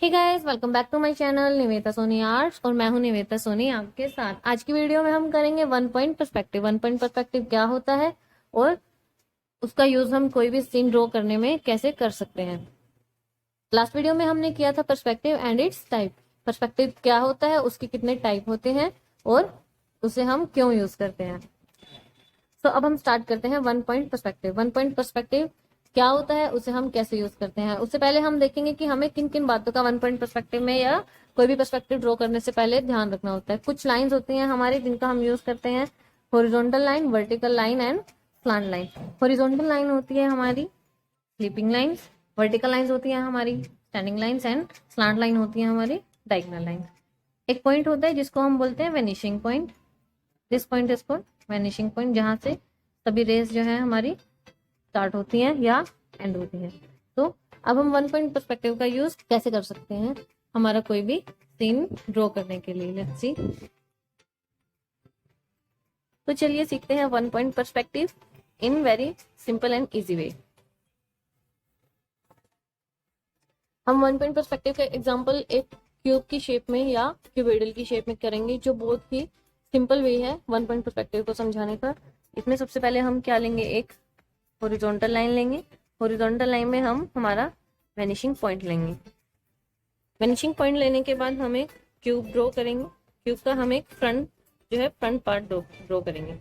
Hey guys, welcome back to my channel Niveta Soni arts और मैं हूं निवेता सोनी आपके साथ। आज की वीडियो में हम करेंगे one point perspective. One point perspective क्या होता है और उसका यूज हम कोई भी सीन ड्रॉ करने में कैसे कर सकते हैं। लास्ट वीडियो में हमने किया था perspective and it's type. Perspective क्या होता है, उसके कितने टाइप होते हैं और उसे हम क्यों यूज करते हैं। तो अब हम स्टार्ट करते हैं one point perspective. One point perspective क्या होता है, उसे हम कैसे यूज करते हैं। उससे पहले हम देखेंगे कि हमें किन किन बातों का वन पॉइंट पर्सपेक्टिव में या कोई भी पर्सपेक्टिव ड्रॉ करने से पहले ध्यान रखना होता है। कुछ लाइंस होती हैं हमारी जिनका हम यूज करते हैं, horizontal line, vertical line and slant line. Horizontal line होती है हमारी स्लीपिंग लाइन्स, वर्टिकल लाइन्स होती है हमारी standing lines and slant line होती है हमारी डायगोनल लाइन। एक पॉइंट होता है जिसको हम बोलते हैं vanishing point. This point is called vanishing point, जहां से सभी रेस जो है हमारी स्टार्ट होती हैं या एंड होती हैं। तो अब हम वन पॉइंट पर्सपेक्टिव का यूज कैसे कर सकते हैं हमारा कोई भी सीन ड्रॉ करने के लिए। Let's see. तो चलिए सीखते हैं one point perspective in very simple and easy way. हम वन पॉइंट पर्सपेक्टिव का एग्जांपल एक क्यूब की शेप में या क्यूबोइडल की शेप में करेंगे, जो बहुत ही सिंपल वे है वन पॉइंट पर्सपेक्टिव को समझाने का। इसमें सबसे पहले हम क्या लेंगे, एक हॉरिजॉन्टल लाइन लेंगे। हॉरिजॉन्टल लाइन में हम हमारा वेनिशिंग पॉइंट लेंगे। वेनिशिंग पॉइंट लेने के बाद हम एक क्यूब ड्रॉ करेंगे। क्यूब का हम एक फ्रंट जो है फ्रंट पार्ट ड्रॉ करेंगे।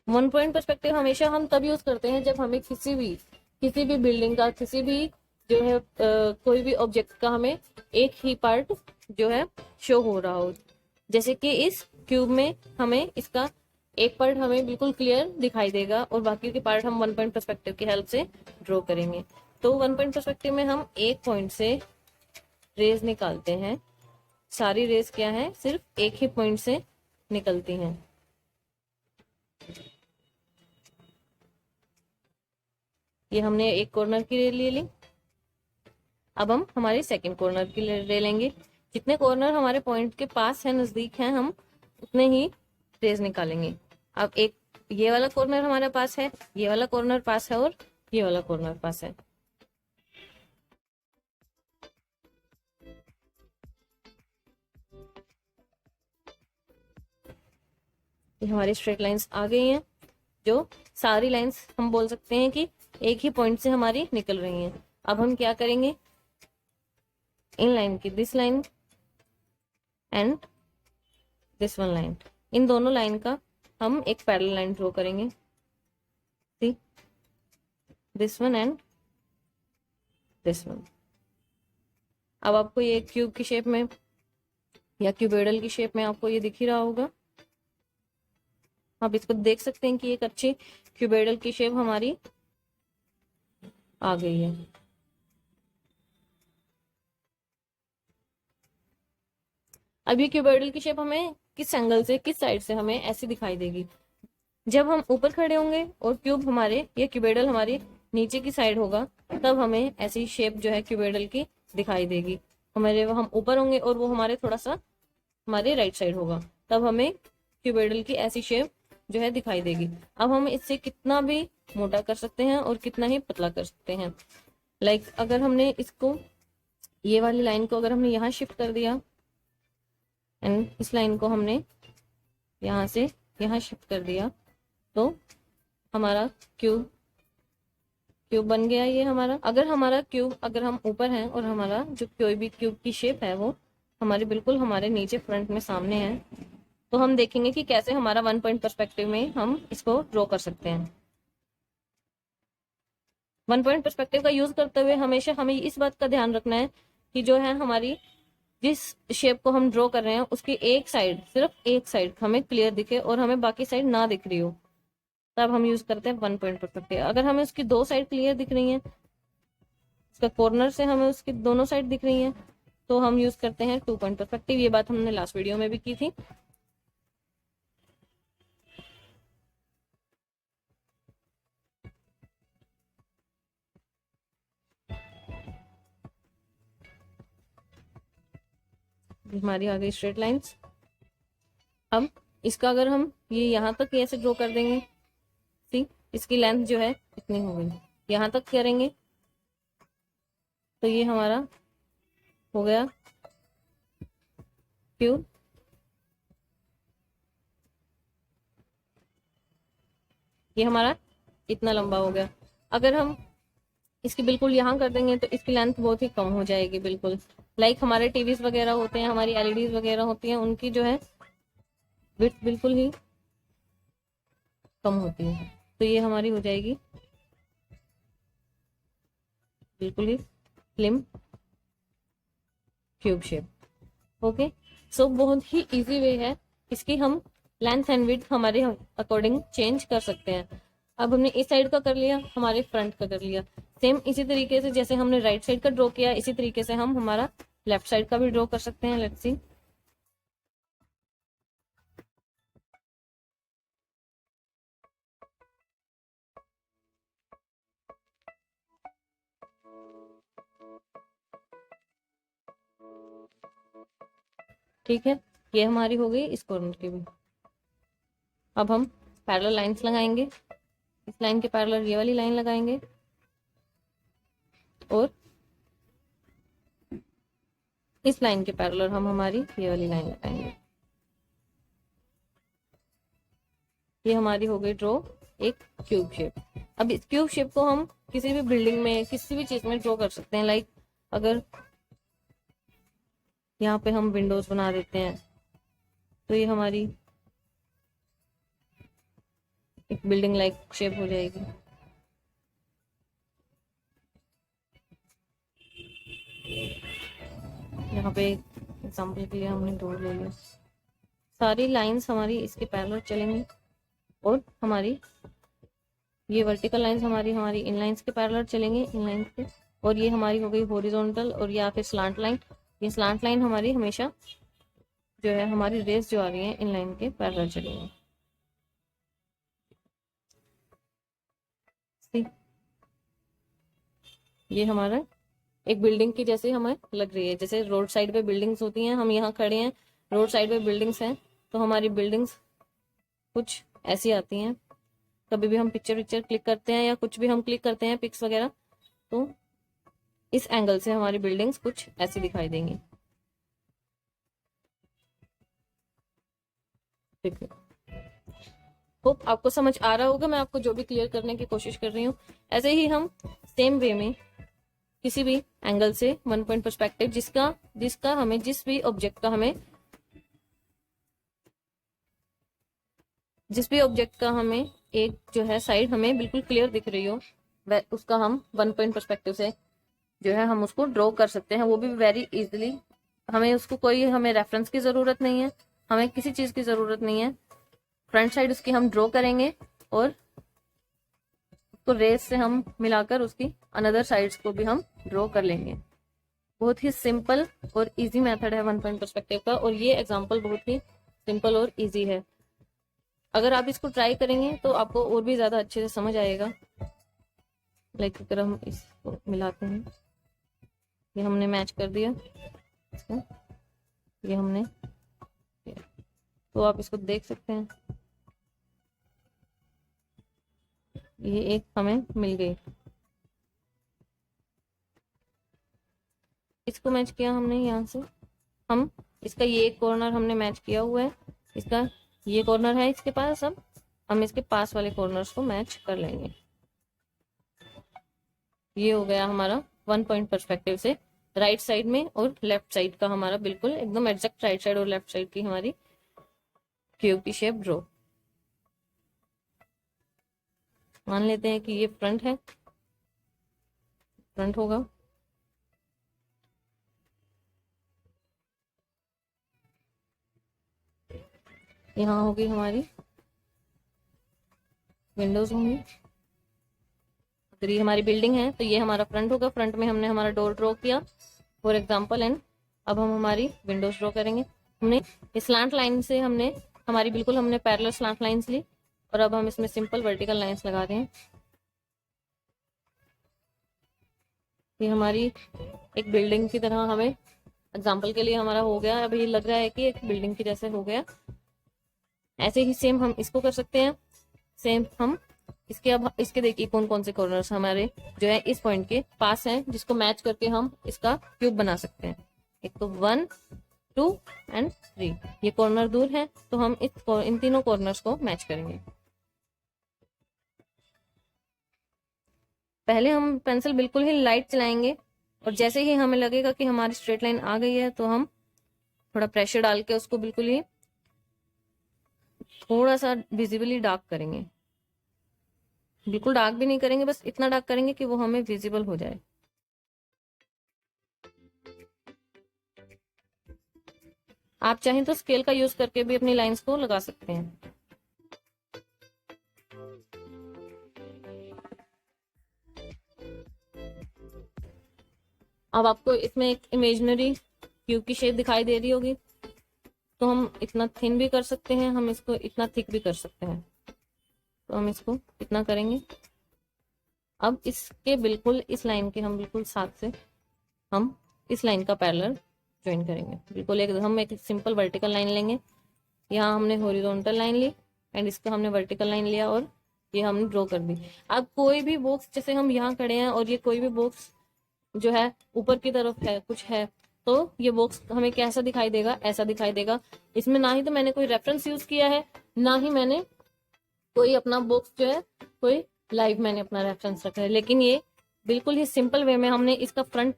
वन पॉइंट पर्सपेक्टिव हमेशा हम तब यूज करते हैं जब हमें किसी भी बिल्डिंग का, किसी भी जो है कोई भी ऑब्जेक्ट का हमें एक ही पार्ट जो है शो हो रहा हो। जैसे कि इस क्यूब में हमें इसका एक पार्ट हमें बिल्कुल क्लियर दिखाई देगा और बाकी के पार्ट हम वन पॉइंट पर्सपेक्टिव की हेल्प से ड्रॉ करेंगे। तो वन पॉइंट पर्सपेक्टिव में हम एक पॉइंट से रेज निकालते हैं। सारी रेज क्या है, सिर्फ एक ही पॉइंट से निकलती हैं। ये हमने एक कॉर्नर की रे ले ली। अब हम हमारे सेकंड कॉर्नर की ले लेंगे। जितने कॉर्नर हमारे पॉइंट के पास है, नजदीक है, हम उतने ही रेज निकालेंगे। अब एक ये वाला कॉर्नर हमारे पास है, ये वाला कॉर्नर पास है और ये वाला कॉर्नर पास है। ये हमारी स्ट्रेट लाइंस आ गई हैं, जो सारी लाइंस हम बोल सकते हैं कि एक ही पॉइंट से हमारी निकल रही हैं। अब हम क्या करेंगे, इन लाइन की this line and this one line, इन दोनों लाइन का हम एक पैरेलल लाइन ड्रॉ करेंगे। See, this one and this one. अब आपको ये क्यूब की शेप में या क्यूबोइडल की शेप में आपको ये दिख ही रहा होगा। आप इसको देख सकते हैं कि एक अच्छी क्यूबोइडल की शेप हमारी आ गई है। अब ये क्यूबोइडल की शेप हमें किस एंगल से, किस साइड से हमें ऐसी दिखाई देगी। जब हम ऊपर खड़े होंगे और क्यूब हमारे, ये क्यूबोइडल हमारी नीचे की साइड होगा, तब हमें ऐसी शेप जो है क्यूबोइडल की दिखाई देगी। हमारे हम ऊपर होंगे और वो हमारे थोड़ा सा हमारे राइट साइड होगा, तब हमें क्यूबोइडल की ऐसी शेप जो है दिखाई देगी। अब हम इससे कितना भी मोटा कर सकते हैं और कितना ही पतला कर सकते हैं। लाइक अगर हमने इसको, ये वाली लाइन को अगर हमने यहाँ शिफ्ट कर दिया एंड इस लाइन को हमने यहाँ से यहाँ शिफ्ट कर दिया, तो हमारा क्यूब बन गया ये हमारा। अगर हमारा क्यूब, अगर हम ऊपर हैं और हमारा जो कोई भी क्यूब की शेप है वो हमारे बिल्कुल हमारे नीचे फ्रंट में सामने है, तो हम देखेंगे कि कैसे हमारा वन पॉइंट पर्सपेक्टिव में हम इसको ड्रॉ कर सकते हैं। वन पॉइंट पर्सपेक्टिव का यूज करते हुए हमेशा हमें इस बात का ध्यान रखना है कि जो है हमारी जिस शेप को हम ड्रॉ कर रहे हैं उसकी एक साइड, सिर्फ एक साइड हमें क्लियर दिखे और हमें बाकी साइड ना दिख रही हो, तब हम यूज करते हैं वन पॉइंट पर्सपेक्टिव। अगर हमें उसकी दो साइड क्लियर दिख रही हैं, उसका कॉर्नर से हमें उसकी दोनों साइड दिख रही हैं, तो हम यूज करते हैं टू पॉइंट पर्सपेक्टिव। ये बात हमने लास्ट वीडियो में भी की थी। हमारी आ गई स्ट्रेट लाइंस। अब इसका अगर हम ये यहाँ तक ऐसे ड्रॉ कर देंगे, सी, इसकी लेंथ जो है इतनी हो गई, यहाँ तक करेंगे तो ये हमारा हो गया क्यूब। ये हमारा इतना लंबा हो गया। अगर हम इसकी बिल्कुल यहाँ कर देंगे तो इसकी लेंथ बहुत ही कम हो जाएगी, बिल्कुल लाइक हमारे टीवीज वगैरह होते हैं, हमारी एलईडीज वगैरह होती हैं, उनकी जो है विड्थ बिल्कुल ही कम होती है। तो ये हमारी हो जाएगी बिल्कुल ही स्लिम क्यूब शेप। ओके, सो बहुत ही इजी वे है, इसकी हम लेंथ एंड विड्थ हमारे अकॉर्डिंग चेंज कर सकते हैं। अब हमने इस साइड का कर लिया, हमारे फ्रंट का कर लिया। सेम इसी तरीके से जैसे हमने राइट साइड का ड्रॉ किया, इसी तरीके से हम हमारा लेफ्ट साइड का भी ड्रॉ कर सकते हैं। Let's see. ठीक है, ये हमारी हो गई इस कॉर्नर की भी। अब हम पैरेलल लाइंस लगाएंगे। इस लाइन के पैरेलल ये वाली लाइन लगाएंगे और इस लाइन के पैरेलल हम हमारी ये वाली लाइन लगाएंगे। ये हमारी हो गई ड्रॉ एक क्यूब शेप। अब इस क्यूब शेप को हम किसी भी बिल्डिंग में, किसी भी चीज में ड्रॉ कर सकते हैं। लाइक अगर यहाँ पे हम विंडोज बना देते हैं तो ये हमारी एक बिल्डिंग लाइक शेप हो जाएगी। यहाँ पे एग्जाम्पल के लिए हमने ड्रॉ ले लिया। सारी लाइंस हमारी इसके पैरेलल चलेंगी और हमारी ये वर्टिकल लाइंस हमारी हमारी इन लाइंस के पैरेलल चलेंगे, इन लाइंस के। और ये हमारी हो गई हॉरिजॉन्टल और या फिर स्लांट लाइन। ये स्लांट लाइन हमारी हमेशा जो है हमारी रेस जो आ रही है इन लाइन के पैरेलल चलेंगे। ये हमारा एक बिल्डिंग की जैसे हमें लग रही है, जैसे रोड साइड पे बिल्डिंग्स होती हैं, हम यहाँ खड़े हैं, रोड साइड पे बिल्डिंग्स हैं, तो हमारी बिल्डिंग्स कुछ ऐसी आती हैं। कभी भी हम पिक्चर क्लिक करते हैं या कुछ भी हम क्लिक करते हैं पिक्स वगैरह, तो इस एंगल से हमारी बिल्डिंग्स कुछ ऐसी दिखाई देंगी। ठीक है, होप आपको समझ आ रहा होगा। मैं आपको जो भी क्लियर करने की कोशिश कर रही हूँ, ऐसे ही हम सेम वे में किसी भी एंगल से वन पॉइंट पर्सपेक्टिव जिसका हमें जिस भी ऑब्जेक्ट का हमें एक जो है साइड हमें बिल्कुल क्लियर दिख रही हो, उसका हम वन पॉइंट पर्सपेक्टिव से जो है हम उसको ड्रॉ कर सकते हैं, वो भी वेरी इजीली। हमें रेफरेंस की जरूरत नहीं है, हमें किसी चीज की जरूरत नहीं है। फ्रंट साइड उसकी हम ड्रॉ करेंगे और उसको रेस से हम मिलाकर उसकी अनदर साइड्स को भी हम ड्रॉ कर लेंगे। बहुत ही सिंपल और इजी मेथड है वन पॉइंट पर्सपेक्टिव का, और ये एग्जांपल बहुत ही सिंपल और इजी है। अगर आप इसको ट्राई करेंगे तो आपको और भी ज्यादा अच्छे से समझ आएगा। लाइक अगर हम इसको मिलाते हैं, ये हमने मैच कर दिया इसको, ये हमने, तो आप इसको देख सकते हैं, ये एक हमें मिल गई। इसको मैच किया हमने यहाँ से, हम इसका ये एक कॉर्नर हमने मैच किया हुआ है, इसका ये कॉर्नर है इसके पास। अब हम इसके पास वाले कॉर्नर्स को मैच कर लेंगे। ये हो गया हमारा वन पॉइंट पर्सपेक्टिव से राइट साइड में और लेफ्ट साइड का हमारा बिल्कुल एकदम एग्जैक्ट राइट साइड और लेफ्ट साइड की हमारी क्यूब की शेप ड्रॉ। मान लेते हैं कि ये फ्रंट है, फ्रंट होगा, यहाँ होगी हमारी विंडोज होंगी। अगर ये हमारी बिल्डिंग है तो ये हमारा फ्रंट होगा, फ्रंट में हमने हमारा डोर ड्रॉ किया फॉर एग्जांपल, एंड अब हम हमारी विंडोज ड्रॉ करेंगे। हमने स्लांट लाइन से हमने पैरेलल स्लांट लाइंस ली और अब हम इसमें सिंपल वर्टिकल लाइंस लगा रहे हैं। ये हमारी एक बिल्डिंग की तरह हमें एग्जांपल के लिए हमारा हो गया। अब ये लग रहा है कि एक बिल्डिंग की जैसे हो गया। ऐसे ही सेम हम इसको कर सकते हैं, सेम हम इसके अब इसके देखिए कौन कौन से कॉर्नर्स हमारे जो है इस पॉइंट के पास हैं, जिसको मैच करके हम इसका क्यूब बना सकते हैं। एक तो 1, 2 एंड 3 ये कॉर्नर दूर है, तो हम इन तीनों कॉर्नर्स को मैच करेंगे। पहले हम पेंसिल बिल्कुल ही लाइट चलाएंगे और जैसे ही हमें लगेगा कि हमारी स्ट्रेट लाइन आ गई है, तो हम थोड़ा प्रेशर डाल के उसको बिल्कुल ही थोड़ा सा विजिबली डार्क करेंगे। बिल्कुल डार्क भी नहीं करेंगे, बस इतना डार्क करेंगे कि वो हमें विजिबल हो जाए। आप चाहें तो स्केल का यूज करके भी अपनी लाइंस को लगा सकते हैं। अब आपको इसमें एक इमेजिनरी क्यूब की शेप दिखाई दे रही होगी, तो हम इतना थिन भी कर सकते हैं, हम इसको इतना थिक भी कर सकते हैं। तो हम इसको इतना करेंगे। अब इसके बिल्कुल इस लाइन के हम बिल्कुल साथ से हम इस लाइन का पैरेलल ज्वाइन करेंगे। बिल्कुल हम एक सिंपल वर्टिकल लाइन लेंगे। यहाँ हमने हॉरिजॉन्टल लाइन ली एंड इसका हमने वर्टिकल लाइन लिया और ये हमने ड्रॉ कर दी। अब कोई भी बॉक्स, जैसे हम यहाँ खड़े हैं और ये कोई भी बॉक्स जो है ऊपर की तरफ है कुछ है, तो ये बॉक्स हमें कैसा दिखाई देगा, ऐसा दिखाई देगा। इसमें ना ही तो मैंने कोई रेफरेंस यूज किया है, ना ही मैंने कोई अपना बॉक्स जो है कोई लाइव मैंने अपना रेफरेंस रखा है, लेकिन ये बिल्कुल ही सिंपल वे में हमने इसका फ्रंट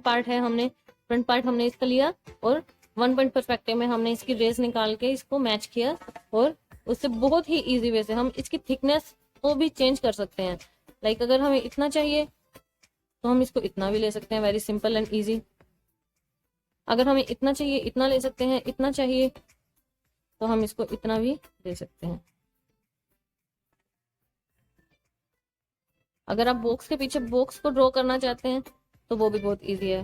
पार्ट है, फ्रंट पार्ट हमने इसका लिया और 1 पॉइंट पर्सपेक्टिव में हमने इसकी रेस निकाल के इसको मैच किया और उससे बहुत ही इजी वे से हम इसकी थिकनेस को भी चेंज कर सकते हैं। लाइक अगर हमें इतना चाहिए तो हम इसको इतना भी ले सकते हैं, वेरी सिंपल एंड इजी। अगर हमें इतना चाहिए इतना ले सकते हैं, इतना चाहिए तो हम इसको इतना भी ले सकते हैं। अगर आप बॉक्स के पीछे बॉक्स को ड्रॉ करना चाहते हैं तो वो भी बहुत इजी है।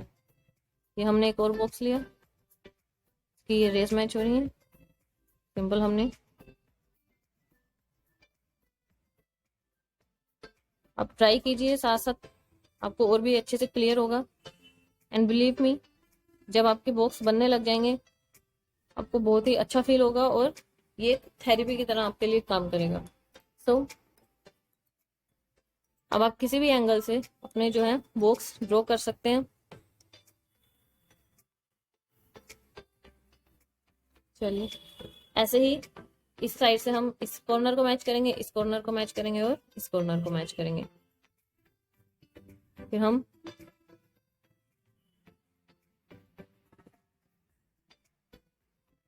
ये हमने एक और बॉक्स लिया कि ये रेस मैच हो रही है, सिंपल हमने अब ट्राई कीजिए, साथ साथ आपको और भी अच्छे से क्लियर होगा। एंड बिलीव मी, जब आपके बॉक्स बनने लग जाएंगे आपको बहुत ही अच्छा फील होगा और ये थेरेपी की तरह आपके लिए काम करेगा। सो अब आप किसी भी एंगल से अपने जो है बॉक्स ड्रॉ कर सकते हैं। चलिए ऐसे ही इस साइड से हम इस कॉर्नर को मैच करेंगे, इस कॉर्नर को मैच करेंगे और इस कॉर्नर को मैच करेंगे। फिर हम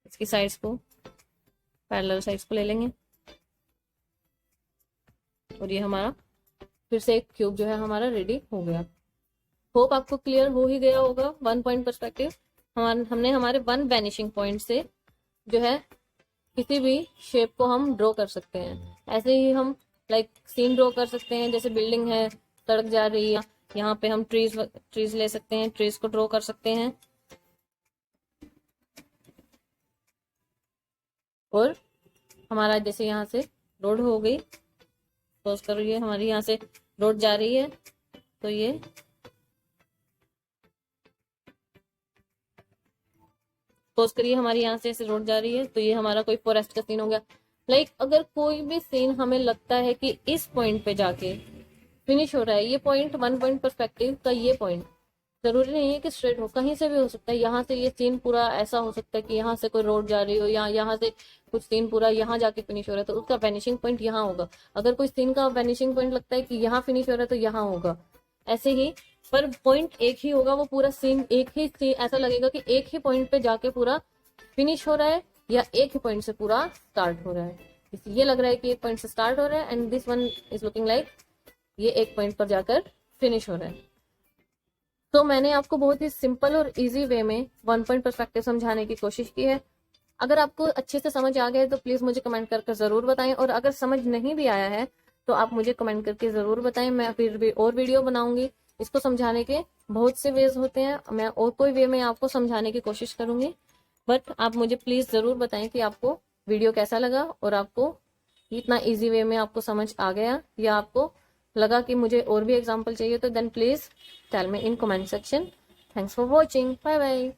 इसकी साइड्स को पैरेलल साइड्स को ले लेंगे और ये हमारा फिर से एक क्यूब जो है हमारा रेडी हो गया। होप आपको क्लियर हो ही गया होगा 1 पॉइंट पर्सपेक्टिव। हमने हमारे 1 वैनिशिंग पॉइंट से जो है किसी भी शेप को हम ड्रॉ कर सकते हैं। ऐसे ही हम लाइक सीन ड्रॉ कर सकते हैं, जैसे बिल्डिंग है, सड़क जा रही है, यहाँ पे हम ट्रीज ले सकते हैं, ट्रीज को ड्रॉ कर सकते हैं। और हमारा जैसे यहाँ से रोड हो गई, सपोज करो ये हमारी यहाँ से रोड जा रही है, तो ये सपोज करिए हमारी यहाँ से ऐसे रोड जा रही है, तो ये हमारा कोई फॉरेस्ट का सीन हो गया। लाइक अगर कोई भी सीन हमें लगता है कि इस पॉइंट पे जाके फिनिश हो रहा है, ये पॉइंट 1 पॉइंट पर्सपेक्टिव का ये पॉइंट जरूरी नहीं है कि स्ट्रेट हो, कहीं से भी हो सकता है। यहाँ से ये सीन पूरा ऐसा हो सकता है कि यहाँ से कोई रोड जा रही हो, या यहाँ से कुछ सीन पूरा यहाँ जाके फिनिश हो रहा है, तो उसका वैनिशिंग पॉइंट यहाँ होगा। अगर कोई सीन का वैनिशिंग पॉइंट लगता है कि यहाँ फिनिश हो रहा है, तो यहाँ होगा। ऐसे ही पर पॉइंट एक ही होगा, वो पूरा सीन एक ही ऐसा लगेगा कि एक ही पॉइंट पे जाके पूरा फिनिश हो रहा है, या एक ही पॉइंट से पूरा स्टार्ट हो रहा है। ये लग रहा है कि एक पॉइंट से स्टार्ट हो रहा है and this one is looking like ये एक पॉइंट पर जाकर फिनिश हो रहा है। तो मैंने आपको बहुत ही सिंपल और इजी वे में 1 पॉइंट पर्सपेक्टिव समझाने की कोशिश की है। अगर आपको अच्छे से समझ आ गया है तो प्लीज मुझे कमेंट करके जरूर बताएं, और अगर समझ नहीं भी आया है तो आप मुझे कमेंट करके जरूर बताएं। मैं फिर भी और वीडियो बनाऊंगी। इसको समझाने के बहुत से वेज होते हैं, मैं और कोई वे में आपको समझाने की कोशिश करूंगी। बट आप मुझे प्लीज जरूर बताएं कि आपको वीडियो कैसा लगा और आपको इतना इजी वे में आपको समझ आ गया, या आपको लगा कि मुझे और भी एग्जाम्पल चाहिए, तो then please tell me in comment section. Thanks for watching, bye bye.